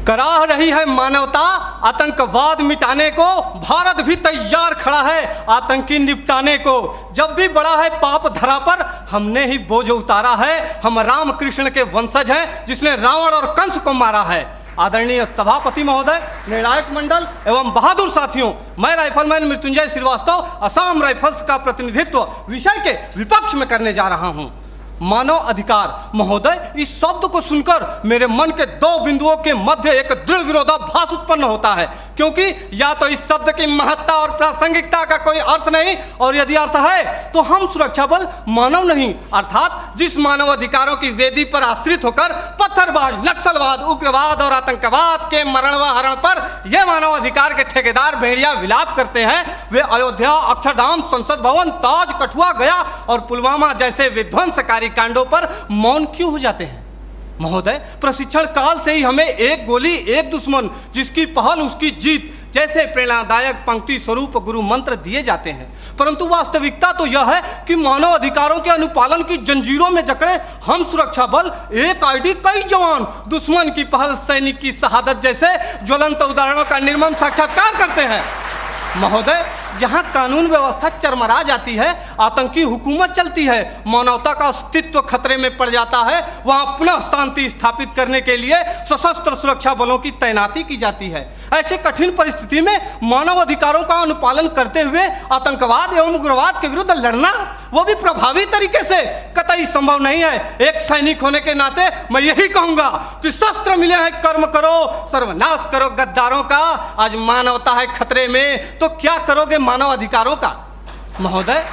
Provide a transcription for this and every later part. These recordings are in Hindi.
कराह रही है मानवता आतंकवाद मिटाने को, भारत भी तैयार खड़ा है आतंकी निपटाने को। जब भी बड़ा है पाप धरा पर, हमने ही बोझ उतारा है। हम राम कृष्ण के वंशज हैं जिसने रावण और कंस को मारा है। आदरणीय सभापति महोदय, निर्णायक मंडल एवं बहादुर साथियों, मैं राइफलमैन मृत्युंजय श्रीवास्तव असम राइफल्स का प्रतिनिधित्व विषय के विपक्ष में करने जा रहा हूं। मानव अधिकार महोदय, इस शब्द को सुनकर मेरे मन के दो बिंदुओं के मध्य एक दृढ़ विरोधाभास उत्पन्न होता है, क्योंकि या तो इस शब्द की महत्ता और प्रासंगिकता का कोई अर्थ नहीं, और यदि अर्थ है तो हम सुरक्षा बल मानव नहीं, अर्थात जिस मानव अधिकारों की वेदी पर आश्रित होकर पत्थरबाज, नक्सलवाद, उग्रवाद और आतंकवाद के मरण व हरण पर यह मानव अधिकार के ठेकेदार भेड़िया विलाप करते हैं, वे अयोध्या, अक्षरधाम, संसद भवन, ताज, कठुआ, गया और पुलवामा जैसे विध्वंसकारी कांडों पर मौन क्यों हो जाते हैं? महोदय, प्रशिक्षण काल से ही हमें एक गोली एक दुश्मन, जिसकी पहल उसकी जीत जैसे प्रेरणादायक पंक्ति स्वरूप गुरु मंत्र दिए जाते हैं, परंतु वास्तविकता तो यह है कि मानव अधिकारों के अनुपालन की जंजीरों में जकड़े हम सुरक्षा बल एक आईडी कई जवान, दुश्मन की पहल सैनिक की शहादत जैसे ज्वलंत उदाहरणों का निर्मम साक्षात्कार करते हैं। महोदय, जहां कानून व्यवस्था चरमरा जाती है, आतंकी हुकूमत चलती है, मानवता का अस्तित्व खतरे में पड़ जाता है, वहां पुनः शांति स्थापित करने के लिए सशस्त्र सुरक्षा बलों की तैनाती की जाती है। ऐसे कठिन परिस्थिति में मानव अधिकारों का अनुपालन करते हुए आतंकवाद एवं उग्रवाद के विरुद्ध लड़ना, वो भी प्रभावी तरीके से, कतई संभव नहीं है। एक सैनिक होने के नाते मैं यही कहूंगा कि शस्त्र मिले हैं, कर्म करो, सर्वनाश करो गद्दारों का। आज मानवता है खतरे में, तो क्या करोगे मानव अधिकारों का? महोदय,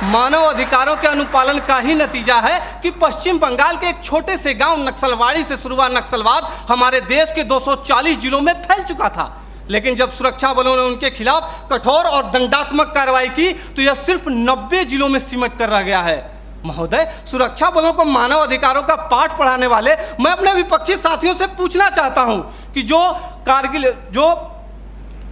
मानव अधिकारों के अनुपालन का ही नतीजा है कि पश्चिम बंगाल के एक छोटे से गांव नक्सलवाड़ी से शुरू हुआ नक्सलवाद हमारे देश के 240 जिलों में फैल चुका था, लेकिन जब सुरक्षा बलों ने उनके खिलाफ कठोर और दंडात्मक कार्रवाई की तो यह सिर्फ 90 जिलों में सिमट कर रह गया है। महोदय, सुरक्षा बलों को मानव अधिकारों का पाठ पढ़ाने वाले मैं अपने विपक्षी साथियों से पूछना चाहता हूं कि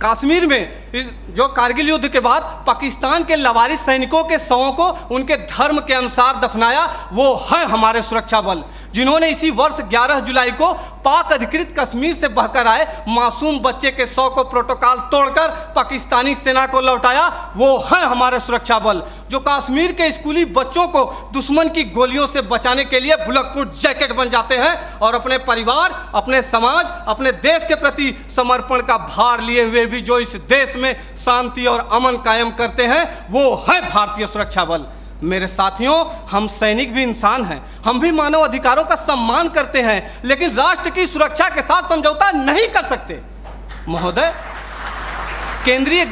कश्मीर में जो कारगिल युद्ध के बाद पाकिस्तान के लवारिस सैनिकों के शवों को उनके धर्म के अनुसार दफनाया, वो है हमारे सुरक्षा बल, जिन्होंने इसी वर्ष 11 जुलाई को पाक अधिकृत कश्मीर से बहकर आए मासूम बच्चे के शव को प्रोटोकॉल तोड़कर पाकिस्तानी सेना को लौटाया, वो है हमारे सुरक्षा बल, जो कश्मीर के स्कूली बच्चों को दुश्मन की गोलियों से बचाने के लिए बुलेटप्रूफ जैकेट बन जाते हैं और अपने परिवार, अपने समाज, अपने देश के प्रति समर्पण का भार लिए हुए भी जो इस देश में शांति और अमन कायम करते हैं, वो है भारतीय सुरक्षा बल। मेरे साथियों, हम सैनिक भी इंसान हैं, हम भी मानव अधिकारों का सम्मान करते हैं, लेकिन राष्ट्र की सुरक्षा के साथ समझौता नहीं कर सकते। महोदय, केंद्रीय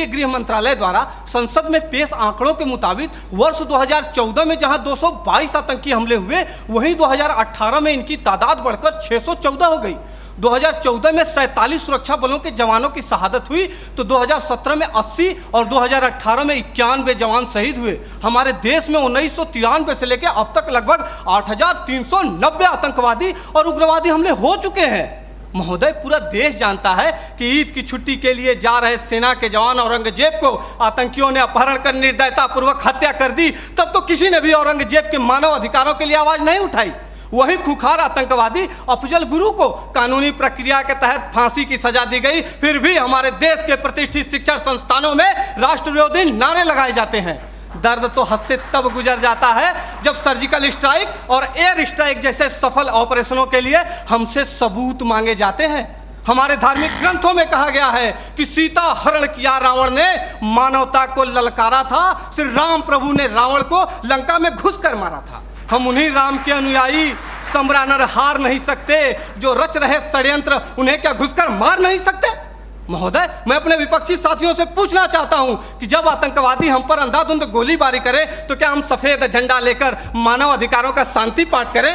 गृह मंत्रालय द्वारा संसद में पेश आंकड़ों के मुताबिक वर्ष 2014 में जहां 222 आतंकी हमले हुए, वहीं 2018 में इनकी तादाद बढ़कर 614 हो गई। 2014 में 47 सुरक्षा बलों के जवानों की शहादत हुई तो 2017 में 80 और 2018 में 91 जवान शहीद हुए। हमारे देश में 1993 से लेकर अब तक लगभग 8390 आतंकवादी और उग्रवादी हमले हो चुके हैं। महोदय, पूरा देश जानता है कि ईद की छुट्टी के लिए जा रहे सेना के जवान औरंगजेब को आतंकियों ने अपहरण कर निर्दयतापूर्वक हत्या कर दी, तब तो किसी ने भी औरंगजेब के मानव अधिकारों के लिए आवाज नहीं उठाई। वही खुखार आतंकवादी अफजल गुरु को कानूनी प्रक्रिया के तहत फांसी की सजा दी गई, फिर भी हमारे देश के प्रतिष्ठित शिक्षण संस्थानों में राष्ट्र विरोधी नारे लगाए जाते हैं। दर्द तो हद से तब गुजर जाता है जब सर्जिकल स्ट्राइक और एयर स्ट्राइक जैसे सफल ऑपरेशनों के लिए हमसे सबूत मांगे जाते हैं। हमारे धार्मिक ग्रंथों में कहा गया है कि सीता हरण किया रावण ने, मानवता को ललकारा था, श्री राम प्रभु ने रावण को लंका में घुसकर मारा था। हम उन्हीं राम के अनुयायी, सम्रानर हार नहीं सकते, जो रच रहे षड्यंत्र उन्हें क्या घुसकर मार नहीं सकते? महोदय, मैं अपने विपक्षी साथियों से पूछना चाहता हूं कि जब आतंकवादी हम पर अंधाधुंध गोलीबारी करें तो क्या हम सफेद झंडा लेकर मानव अधिकारों का शांति पाठ करें?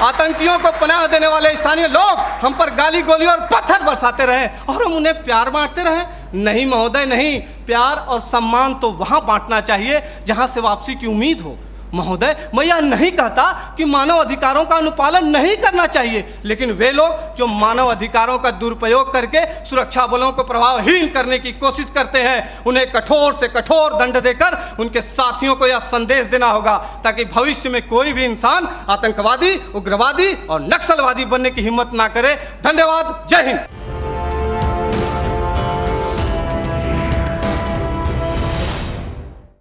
आतंकियों को पनाह देने वाले स्थानीय लोग हम पर गाली गोली और पत्थर बरसाते रहे और हम उन्हें प्यार बांटते रहे? नहीं महोदय, नहीं। प्यार और सम्मान तो वहां बांटना चाहिए जहां से वापसी की उम्मीद हो। महोदय, मैं यह नहीं कहता कि मानव अधिकारों का अनुपालन नहीं करना चाहिए, लेकिन वे लोग जो मानव अधिकारों का दुरुपयोग करके सुरक्षा बलों को प्रभावहीन करने की कोशिश करते हैं, उन्हें कठोर से कठोर दंड देकर उनके साथियों को यह संदेश देना होगा ताकि भविष्य में कोई भी इंसान आतंकवादी, उग्रवादी और नक्सलवादी बनने की हिम्मत ना करे। धन्यवाद। जय हिंद।